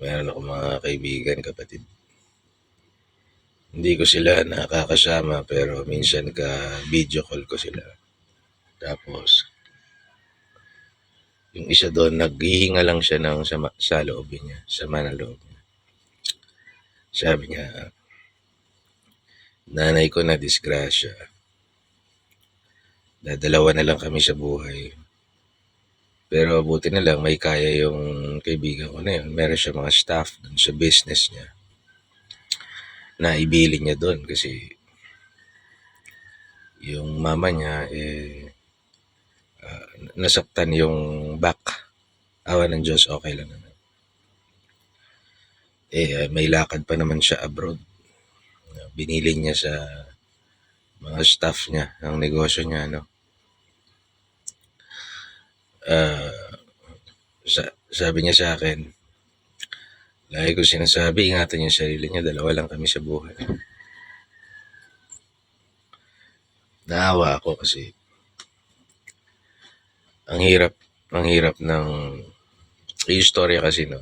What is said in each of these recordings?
Meron akong mga kaibigan, kapatid. Hindi ko sila nakakasama pero minsan ka-video call ko sila. Tapos, yung isa doon, naghihinga lang siya ng sa loob niya, sama ng loob niya. Sabi niya, nanay ko na disgrasya. Dadalawa na lang kami sa buhay. Pero buti na lang may kaya yung kaibigan ko na yun. Meron siya mga staff dun sa business niya na ibili niya doon kasi yung mama niya nasaktan yung back. Awa ng Diyos, okay lang naman. May lakad pa naman siya abroad. Binili niya sa mga staff niya, ng negosyo niya, no? Sabi niya sa akin, lagi ko sinasabi, ingatan yung sarili niya, dalawa lang kami sa buhay. Naawa ako kasi ang hirap ng yung storya kasi no.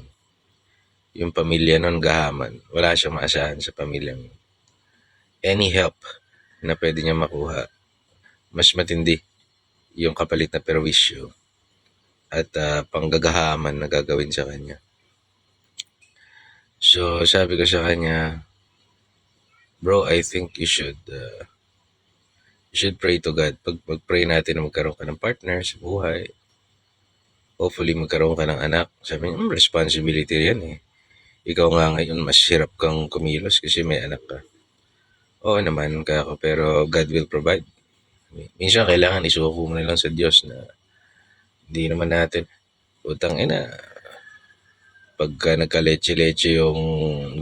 Yung pamilya nun gahaman, wala siyang maasahan sa pamilyang any help na pwede niya makuha. Mas matindi yung kapalit na perwisyo at panggagahaman na gagawin sa kanya. So sabi ko sa kanya, bro, I think you should pray to God. Pag-pray natin na magkaroon ka ng partner sa buhay, hopefully magkaroon ka ng anak. Sabi niya, responsibility yan eh. Ikaw nga ngayon mas hirap kang kumilos kasi may anak ka. Oo naman ka ako, pero God will provide. Minsan kailangan isuko mo na lang sa Diyos na hindi naman natin, utang ina, pagka nagka-leche-leche yung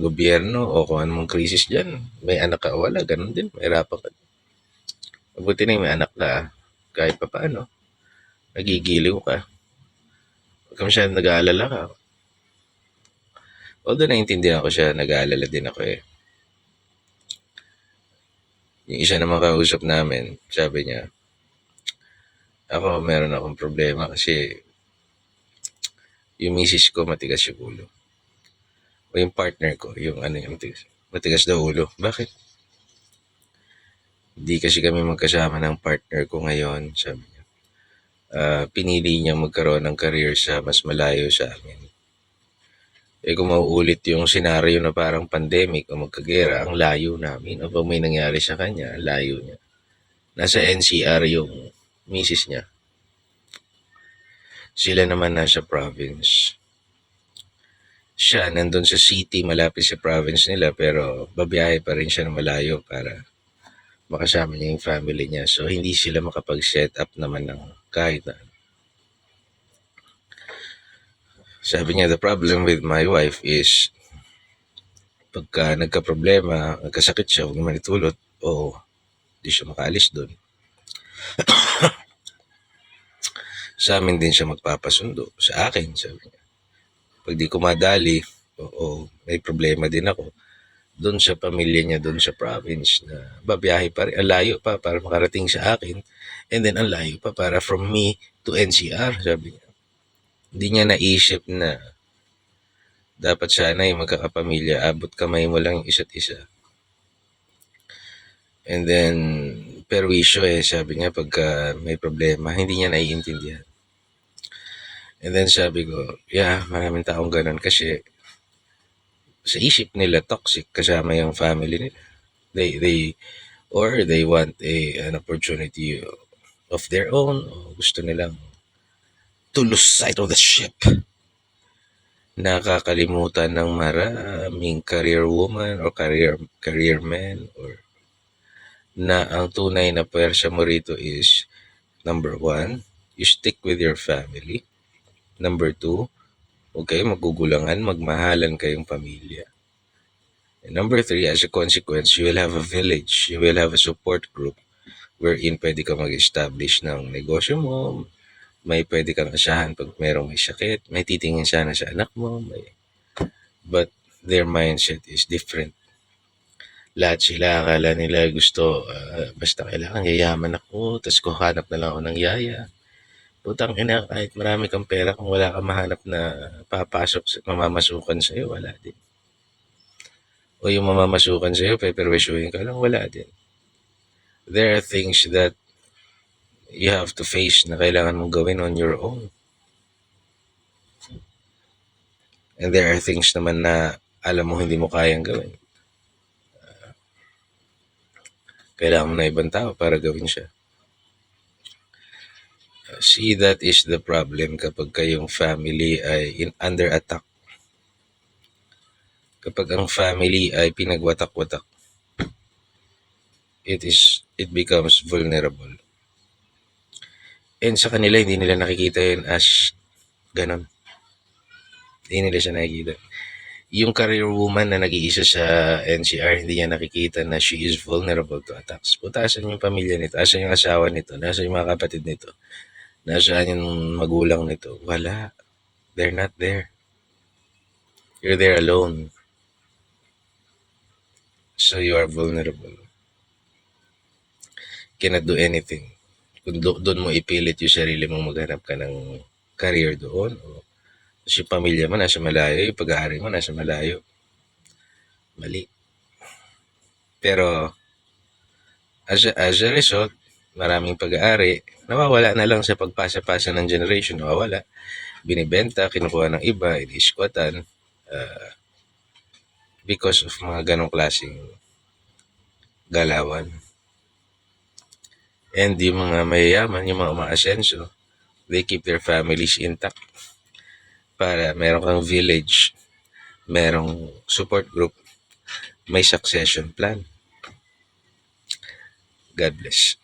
gobyerno o kung anong krisis dyan, may anak ka o wala, ganun din, mahirapan ka. Mabuti na yung may anak ka, kahit pa paano, nagigiliw ka. Huwag ka masyadong nag-aalala ka. Although naiintindihan ko siya, nag-aalala din ako eh. Yung isa naman kausap namin, sabi niya, ako meron akong problema kasi yung misis ko matigas yung ulo. O yung partner ko, yung matigas daw ulo. Bakit? Hindi kasi kami magkasama ng partner ko ngayon, sabi niya. Pinili niyang magkaroon ng career sa mas malayo sa amin. Kung mauulit yung senaryo na parang pandemic o magkagera, ang layo namin. O pag may nangyari sa kanya, layo niya. Nasa NCR yung misis niya. Sila naman nasa province. Siya nandun sa city, malapit sa province nila, pero babiyahe pa rin siya ng malayo para makasama niya yung family niya. So, hindi sila makapag-set up naman ng kahit na. Sabi niya, the problem with my wife is pagka nagka-problema, nagkasakit siya, huwag naman itulot, o di siya makaalis doon. Sa amin din siya magpapasundo. Sa akin, sabi niya. Pag di ko madali, may problema din ako, doon sa pamilya niya, doon sa province, na babiyahe pa rin, ang layo pa para makarating sa akin, and then ang layo pa para from me to NCR, sabi niya. Hindi niya naisip na dapat sana yung magkakapamilya, abot kamay mo lang yung isa't isa. And then, perwisyo sabi niya, pagka may problema, hindi niya naiintindihan. And then sabi ko, maraming taong ganun kasi sa isip nila toxic kasama yung family nila. They want an opportunity of their own, o gusto nilang to lose sight of the ship. Nakakalimutan ng maraming career woman or career man or na ang tunay na pwersa mo rito is number 1, you stick with your family. Number 2, huwag kayo magugulangan, magmahalan kayong pamilya. And number 3, as a consequence, you will have a village, you will have a support group wherein pwede ka mag-establish ng negosyo mo, may pwede kang asahan pag merong may sakit, may titingin sana sa anak mo, but their mindset is different. Lahat sila, akala nila gusto, basta kailangan yayaman ako, tapos kuhanap na lang ako ng yaya. Putang ina, kahit marami kang pera kung wala kang mahanap na papasok mamamasukan sa'yo, wala din. O yung mamamasukan sa'yo, peperwisyuhin ka lang, wala din. There are things that you have to face na kailangan mong gawin on your own. And there are things naman na alam mo hindi mo kayang gawin. Kailangan mo na ibang tao para gawin siya. See, that is the problem kapag kayong family ay under attack. Kapag ang family ay pinagwatak-watak, it becomes vulnerable. And sa kanila, hindi nila nakikita yun as ganon. Hindi nila siya nakikita. Yung career woman na nag-iisa sa NCR, hindi niya nakikita na she is vulnerable to attacks. Puta, asan yung pamilya nito? Asan yung asawa nito? Nasaan yung mga kapatid nito? Nasaan yung magulang nito? Wala. They're not there. You're there alone. So you are vulnerable. Cannot do anything. Kung doon mo ipilit yung sarili mong maghanap ka ng career doon, o yung pamilya mo nasa malayo, yung pag-aari mo nasa malayo. Mali. Pero as a result, maraming pag-aari, nawawala na lang sa pagpasa-pasa ng generation, nawawala. Binibenta, kinukuha ng iba, iniiskwatan, because of mga ganong klaseng galawan. And yung mga mayayaman, yung mga umaasenso, they keep their families intact para meron kang village, merong support group, may succession plan. God bless.